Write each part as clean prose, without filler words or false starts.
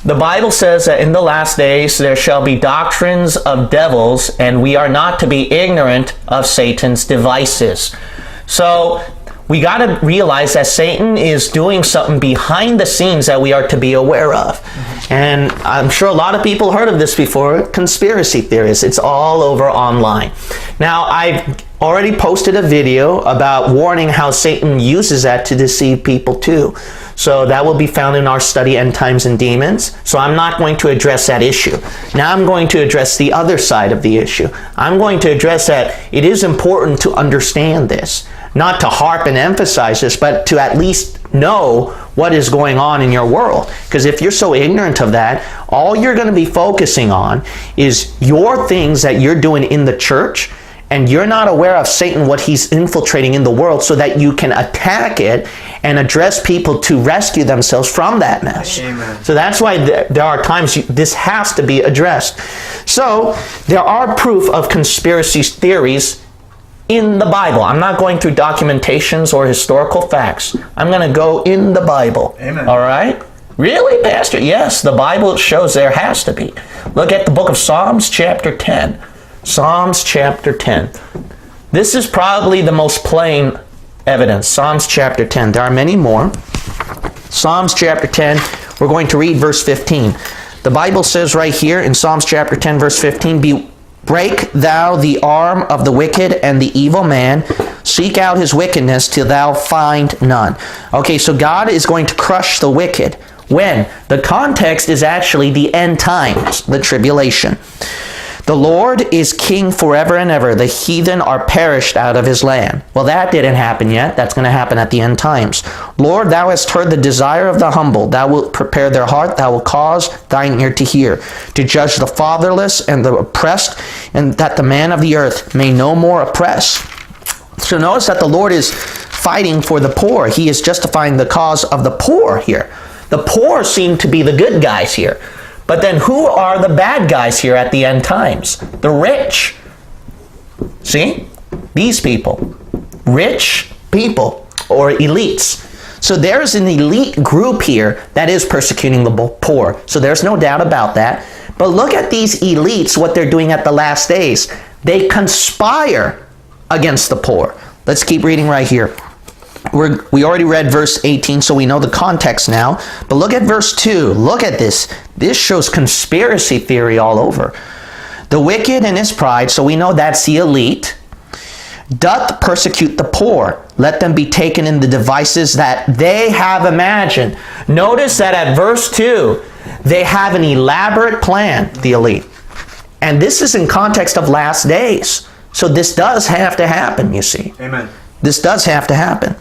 The Bible says that in the last days there shall be doctrines of devils, and we are not to be ignorant of Satan's devices. So we got to realize that Satan is doing something behind the scenes that we are to be aware of. And I'm sure a lot of people heard of this before, conspiracy theories. It's all over online. Now, I've already posted a video about warning how Satan uses that to deceive people too. So that will be found in our study, End Times and Demons. So I'm not going to address that issue. Now I'm going to address the other side of the issue. I'm going to address that it is important to understand this. Not to harp and emphasize this, but to at least know what is going on in your world. Because if you're so ignorant of that, all you're going to be focusing on is your things that you're doing in the church, and you're not aware of Satan, what he's infiltrating in the world, so that you can attack it and address people to rescue themselves from that mess. Amen. So that's why there are times this has to be addressed. So there are proof of conspiracy theories in the Bible. I'm not going through documentations or historical facts. I'm going to go in the Bible. Amen. All right? Really, Pastor? Yes, the Bible shows there has to be. Look at the book of Psalms chapter 10. Psalms chapter 10. This is probably the most plain evidence. Psalms chapter 10. There are many more. Psalms chapter 10, we're going to read verse 15. The Bible says right here in Psalms chapter 10, verse 15, break thou the arm of the wicked and the evil man. Seek out his wickedness till thou find none. Okay, so God is going to crush the wicked. When? The context is actually the end times, the tribulation. The Lord is king forever and ever. The heathen are perished out of his land. Well, that didn't happen yet. That's going to happen at the end times. Lord, thou hast heard the desire of the humble. Thou wilt prepare their heart. Thou wilt cause thine ear to hear, to judge the fatherless and the oppressed, and that the man of the earth may no more oppress. So notice that the Lord is fighting for the poor. He is justifying the cause of the poor here. The poor seem to be the good guys here. But then who are the bad guys here at the end times? The rich. See? These people. Rich people or elites. So there's an elite group here that is persecuting the poor. So there's no doubt about that. But look at these elites, what they're doing at the last days. They conspire against the poor. Let's keep reading right here. We already read verse 18, so we know the context now. But look at verse 2. Look at this. This shows conspiracy theory all over. The wicked in his pride, so we know that's the elite, doth persecute the poor. Let them be taken in the devices that they have imagined. Notice that at verse 2, they have an elaborate plan, the elite. And this is in context of last days. So this does have to happen, you see. Amen. This does have to happen.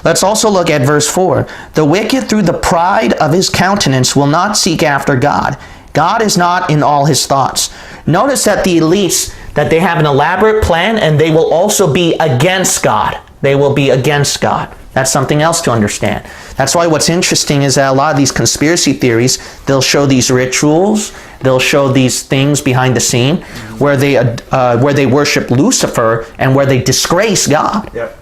Let's also look at verse 4. The wicked through the pride of his countenance will not seek after God. God is not in all his thoughts. Notice that the elites, that they have an elaborate plan, and they will also be against God. They will be against God. That's something else to understand. That's why what's interesting is that a lot of these conspiracy theories, they'll show these rituals, they'll show these things behind the scene where they worship Lucifer and where they disgrace God. Yep.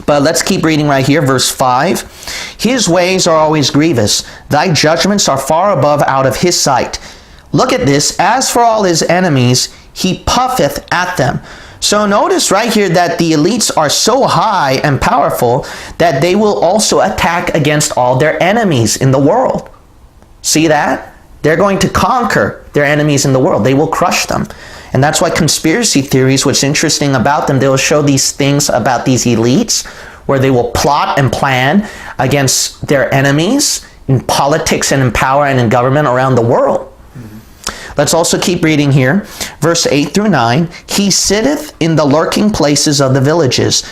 But let's keep reading right here, verse 5. His ways are always grievous. Thy judgments are far above out of his sight. Look at this. As for all his enemies, he puffeth at them. So notice right here that the elites are so high and powerful that they will also attack against all their enemies in the world. See that? They're going to conquer their enemies in the world. They will crush them. And that's why conspiracy theories, what's interesting about them, they will show these things about these elites where they will plot and plan against their enemies in politics and in power and in government around the world. Let's also keep reading here. Verse 8 through 9. He sitteth in the lurking places of the villages.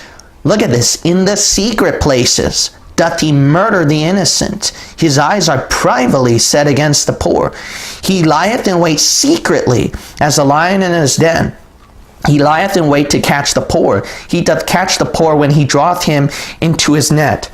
Look at this. In the secret places doth he murder the innocent. His eyes are privily set against the poor. He lieth in wait secretly as a lion in his den. He lieth in wait to catch the poor. He doth catch the poor when he draweth him into his net.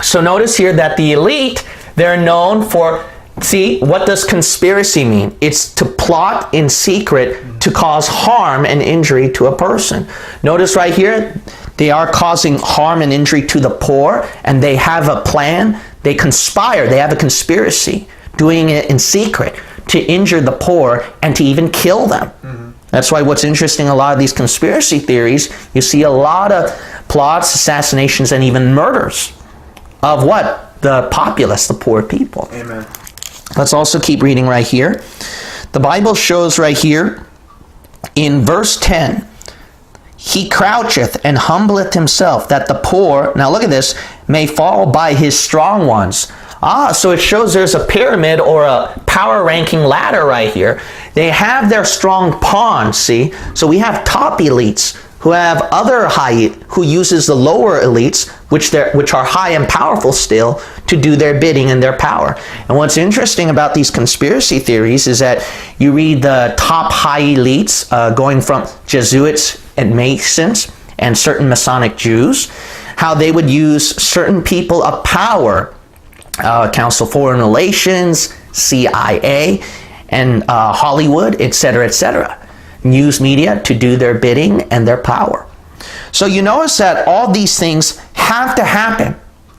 So notice here that the elite, they're known for... See, what does conspiracy mean? It's to plot in secret to cause harm and injury to a person. Notice right here, they are causing harm and injury to the poor, and they have a plan. They conspire. They have a conspiracy doing it in secret to injure the poor and to even kill them. That's why what's interesting, a lot of these conspiracy theories, you see a lot of plots, assassinations, and even murders of what? The populace, the poor people. Amen. Let's also keep reading right here. The Bible shows right here in verse 10, he croucheth and humbleth himself, that the poor, now look at this, may fall by his strong ones. So it shows there's a pyramid or a power ranking ladder right here. They have their strong pawns, see? So we have top elites who have other high, who uses the lower elites, which are high and powerful still, to do their bidding and their power. And what's interesting about these conspiracy theories is that you read the top high elites, going from Jesuits and Masons and certain Masonic Jews, how they would use certain people of power, Council of Foreign Relations, CIA, and Hollywood, etc., news media, to do their bidding and their power. So you notice that all these things have to happen.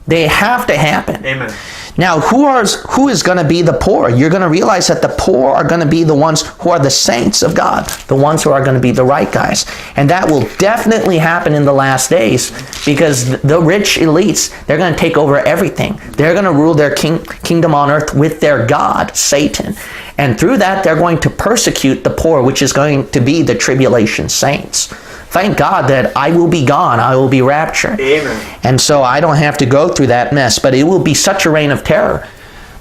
They have to happen. Amen. Now, who is going to be the poor? You're going to realize that the poor are going to be the ones who are the saints of God, the ones who are going to be the right guys. And that will definitely happen in the last days, because the rich elites, they're going to take over everything. They're going to rule their kingdom on earth with their God, Satan. And through that, they're going to persecute the poor, which is going to be the tribulation saints. Thank God that I will be gone. I will be raptured. Amen. And so I don't have to go through that mess. But it will be such a reign of terror.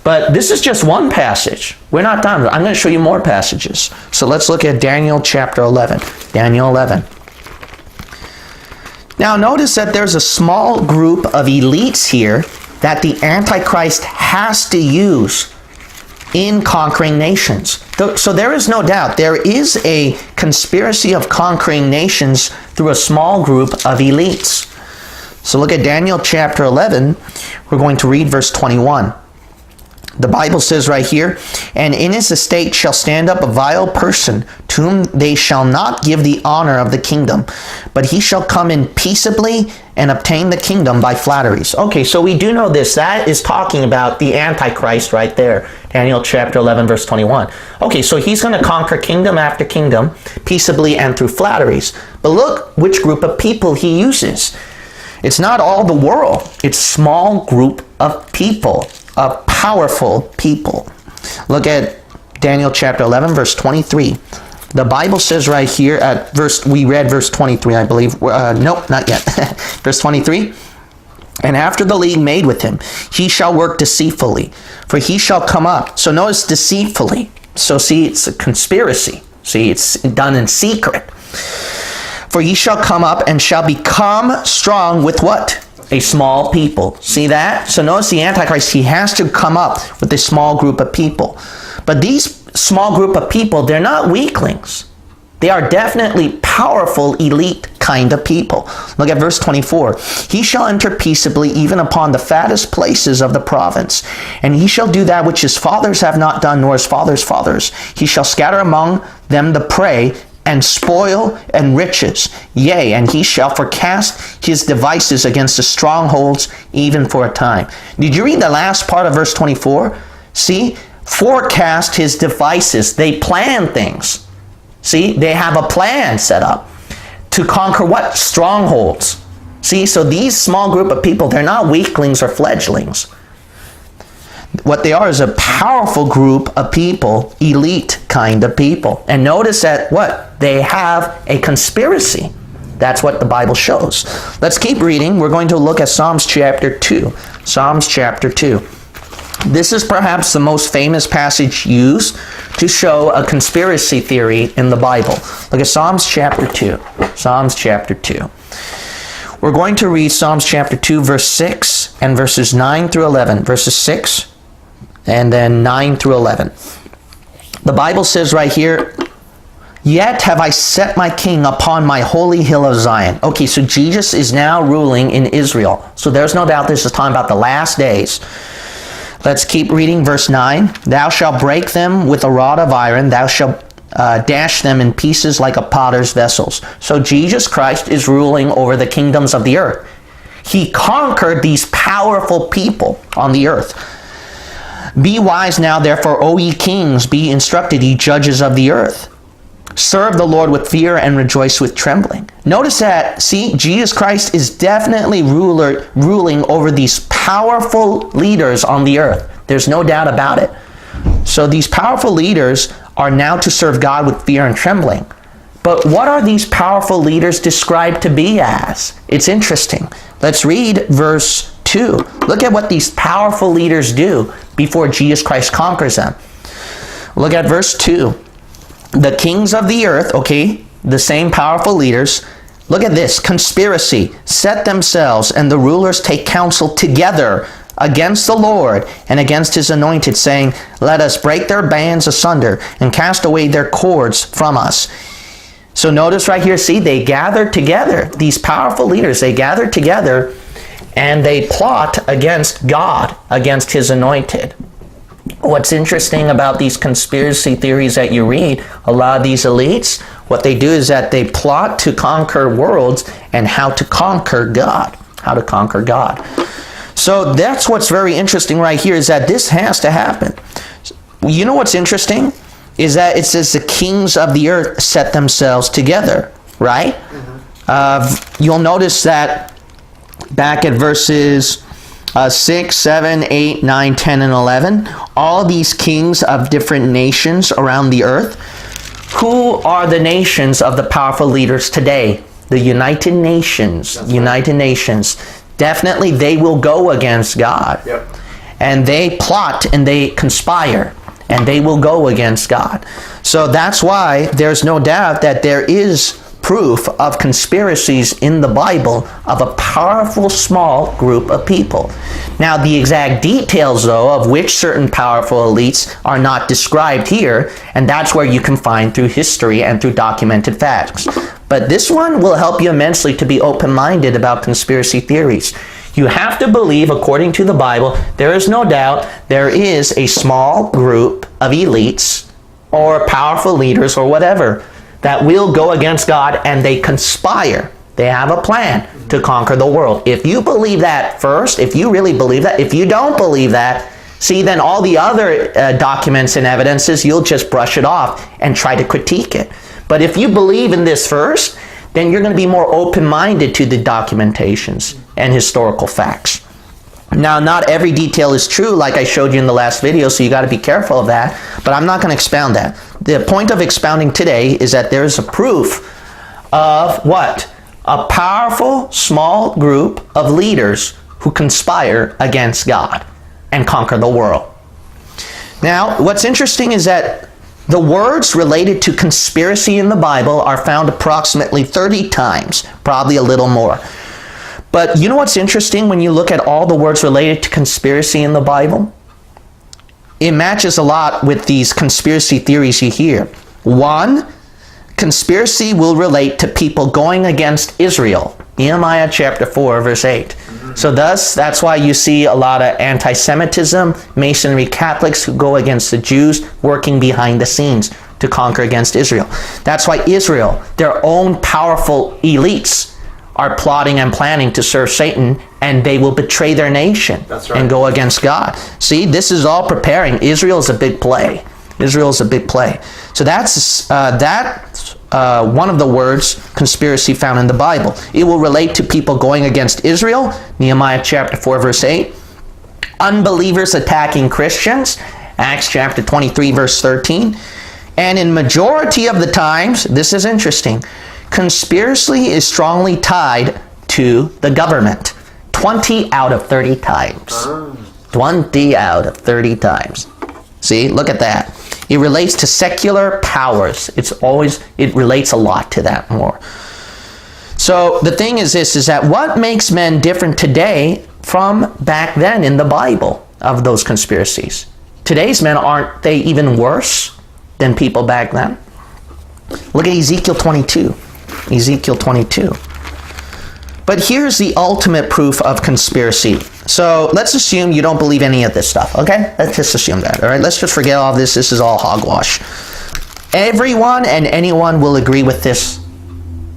But this is just one passage. We're not done. I'm going to show you more passages. So let's look at Daniel chapter 11. Daniel 11. Now notice that there's a small group of elites here that the Antichrist has to use in conquering nations. So there is no doubt there is a conspiracy of conquering nations through a small group of elites. So look at Daniel chapter 11. We're going to read verse 21. The Bible says right here, "And in his estate shall stand up a vile person, to whom they shall not give the honor of the kingdom, but he shall come in peaceably and obtain the kingdom by flatteries." Okay, so we do know this. That is talking about the Antichrist right there. Daniel chapter 11, verse 21. Okay, so he's going to conquer kingdom after kingdom, peaceably and through flatteries. But look which group of people he uses. It's not all the world. It's a small group of people, of powerful people. Look at Daniel chapter 11, verse 23. The Bible says right here at we read verse 23, I believe. Nope, not yet. Verse 23. "And after the league made with him, he shall work deceitfully, for he shall come up." So notice deceitfully. So see, it's a conspiracy. See, it's done in secret. "For he shall come up and shall become strong with" what? A small people. See that? So notice the Antichrist, he has to come up with a small group of people. But these small group of people, they're not weaklings. They are definitely powerful, elite kind of people. Look at verse 24. "He shall enter peaceably even upon the fattest places of the province. And he shall do that which his fathers have not done, nor his fathers' fathers. He shall scatter among them the prey, and spoil and riches. Yea, and he shall forecast his devices against the strongholds even for a time." Did you read the last part of verse 24? See? Forecast his devices. They plan things. See? They have a plan set up to conquer what? Strongholds. See? So these small group of people, they're not weaklings or fledglings. What they are is a powerful group of people, elite kind of people. And notice that what? They have a conspiracy. That's what the Bible shows. Let's keep reading. We're going to look at Psalms chapter 2. Psalms chapter 2. This is perhaps the most famous passage used to show a conspiracy theory in the Bible. Look at Psalms chapter 2. Psalms chapter 2. We're going to read Psalms chapter 2, verse 6 and verses 9 through 11. Verses 6 and then 9 through 11. The Bible says right here, "Yet have I set my king upon my holy hill of Zion." Okay, so Jesus is now ruling in Israel. So there's no doubt this is talking about the last days. Let's keep reading verse 9. "Thou shalt break them with a rod of iron. Thou shalt dash them in pieces like a potter's vessels." So Jesus Christ is ruling over the kingdoms of the earth. He conquered these powerful people on the earth. Be wise now, therefore, O ye kings, be instructed, ye judges of the earth. Serve the Lord with fear and rejoice with trembling. Notice that, see, Jesus Christ is definitely ruling over these powerful leaders on the earth. There's no doubt about it. So these powerful leaders are now to serve God with fear and trembling. But what are these powerful leaders described to be as? It's interesting. Let's read verse 2. Look at what these powerful leaders do before Jesus Christ conquers them. Look at verse 2. The kings of the earth, okay, the same powerful leaders, look at this, conspiracy, set themselves, and the rulers take counsel together against the Lord and against his anointed, saying, let us break their bands asunder and cast away their cords from us. So notice right here, see, they gather together, these powerful leaders, they gather together and they plot against God, against his anointed. What's interesting about these conspiracy theories that you read, a lot of these elites, what they do is that they plot to conquer worlds and how to conquer God. How to conquer God. So that's what's very interesting right here, is that this has to happen. You know what's interesting? Is that it says the kings of the earth set themselves together, right? You'll notice that back at verses 6, 7, 8, 9, 10, and 11, all these kings of different nations around the earth. Who are the nations of the powerful leaders today? The United Nations. That's United right. Nations. Definitely they will go against God. Yep. And they plot and they conspire. And they will go against God. So that's why there's no doubt that there is proof of conspiracies in the Bible of a powerful small group of people. Now the exact details though of which certain powerful elites are not described here, and that's where you can find through history and through documented facts. But this one will help you immensely to be open-minded about conspiracy theories. You have to believe, according to the Bible, there is no doubt there is a small group of elites or powerful leaders or whatever that will go against God, and they conspire. They have a plan to conquer the world. If you believe that first, if you really believe that, if you don't believe that, see, then all the other documents and evidences, you'll just brush it off and try to critique it. But if you believe in this first, then you're going to be more open-minded to the documentations and historical facts. Now, not every detail is true, like I showed you in the last video, so you got to be careful of that, but I'm not going to expound that. The point of expounding today is that there is a proof of what? A powerful, small group of leaders who conspire against God and conquer the world. Now, what's interesting is that the words related to conspiracy in the Bible are found approximately 30 times, probably a little more. But you know what's interesting when you look at all the words related to conspiracy in the Bible? It matches a lot with these conspiracy theories you hear. One, conspiracy will relate to people going against Israel. Nehemiah chapter 4, verse 8. So thus, that's why you see a lot of anti-Semitism, Masonry Catholics who go against the Jews working behind the scenes to conquer against Israel. That's why Israel, their own powerful elites, are plotting and planning to serve Satan, and they will betray their nation. That's right. And go against God. See, this is all preparing. Israel is a big play. Israel is a big play. So that's one of the words conspiracy found in the Bible. It will relate to people going against Israel, Nehemiah chapter 4, verse 8. Unbelievers attacking Christians, Acts chapter 23, verse 13. And in majority of the times, this is interesting, conspiracy is strongly tied to the government. 20 out of 30 times. 20 out of 30 times. See, look at that. It relates to secular powers. It relates a lot to that more. So the thing is this, is that what makes men different today from back then in the Bible of those conspiracies? Today's men, aren't they even worse than people back then? Look at Ezekiel 22. Ezekiel 22. But here's the ultimate proof of conspiracy. So let's assume you don't believe any of this stuff, okay? Let's just assume that, all right? Let's just forget all this. This is all hogwash. Everyone and anyone will agree with this.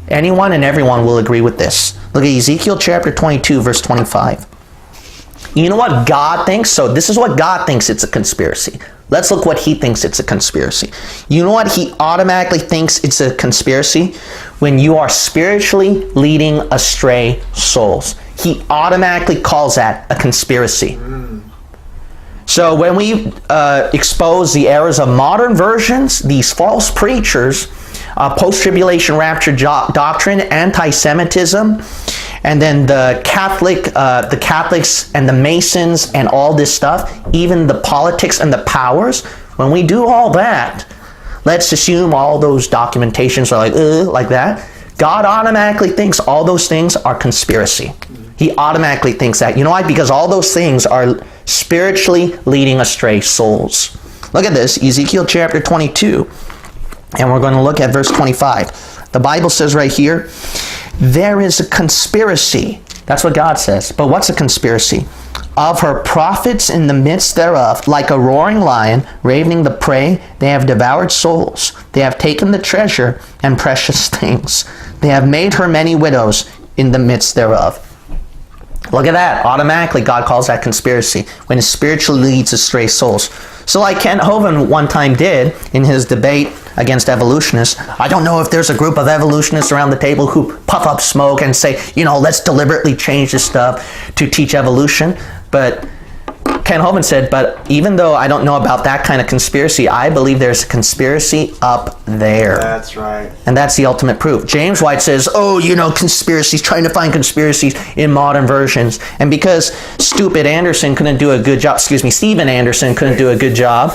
Anyone and everyone will agree with this. Look at Ezekiel chapter 22, verse 25. You know what God thinks? So this is what God thinks it's a conspiracy. Let's look what he thinks it's a conspiracy. You know what he automatically thinks it's a conspiracy? When you are spiritually leading astray souls. He automatically calls that a conspiracy. So when we expose the errors of modern versions, these false preachers, post-tribulation rapture doctrine, anti-Semitism, and then the Catholics and the Masons and all this stuff, even the politics and the powers, when we do all that, let's assume all those documentations are like that. God automatically thinks all those things are conspiracy. He automatically thinks that. You know why? Because all those things are spiritually leading astray souls. Look at this, Ezekiel chapter 22. And we're going to look at verse 25. The Bible says right here, there is a conspiracy. That's what God says. But what's a conspiracy? Of her prophets in the midst thereof, like a roaring lion, ravening the prey, they have devoured souls. They have taken the treasure and precious things. They have made her many widows in the midst thereof. Look at that. Automatically, God calls that conspiracy when it spiritually leads astray souls. So like Kent Hovind one time did in his debate against evolutionists, I don't know if there's a group of evolutionists around the table who puff up smoke and say, let's deliberately change this stuff to teach evolution. But Kent Hovind said, but even though I don't know about that kind of conspiracy, I believe there's a conspiracy up there. That's right. And that's the ultimate proof. James White says, conspiracies, trying to find conspiracies in modern versions. And because Stephen Anderson couldn't do a good job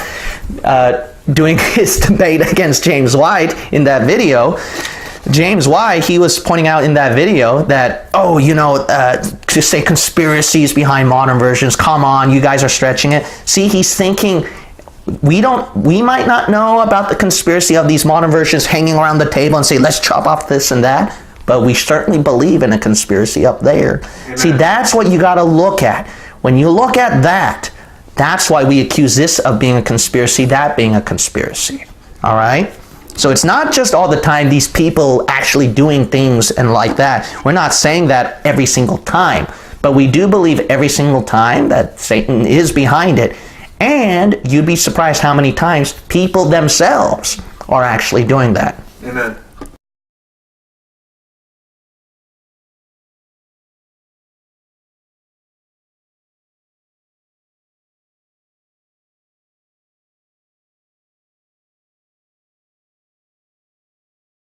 doing his debate against James White in that video, James White, he was pointing out in that video that, to say conspiracies behind modern versions, come on, you guys are stretching it. See, he's thinking, we might not know about the conspiracy of these modern versions hanging around the table and say, let's chop off this and that, but we certainly believe in a conspiracy up there. Amen. See, that's what you got to look at. When you look at that, that's why we accuse this of being a conspiracy, that being a conspiracy. All right? So it's not just all the time these people actually doing things and like that. We're not saying that every single time. But we do believe every single time that Satan is behind it. And you'd be surprised how many times people themselves are actually doing that. Amen.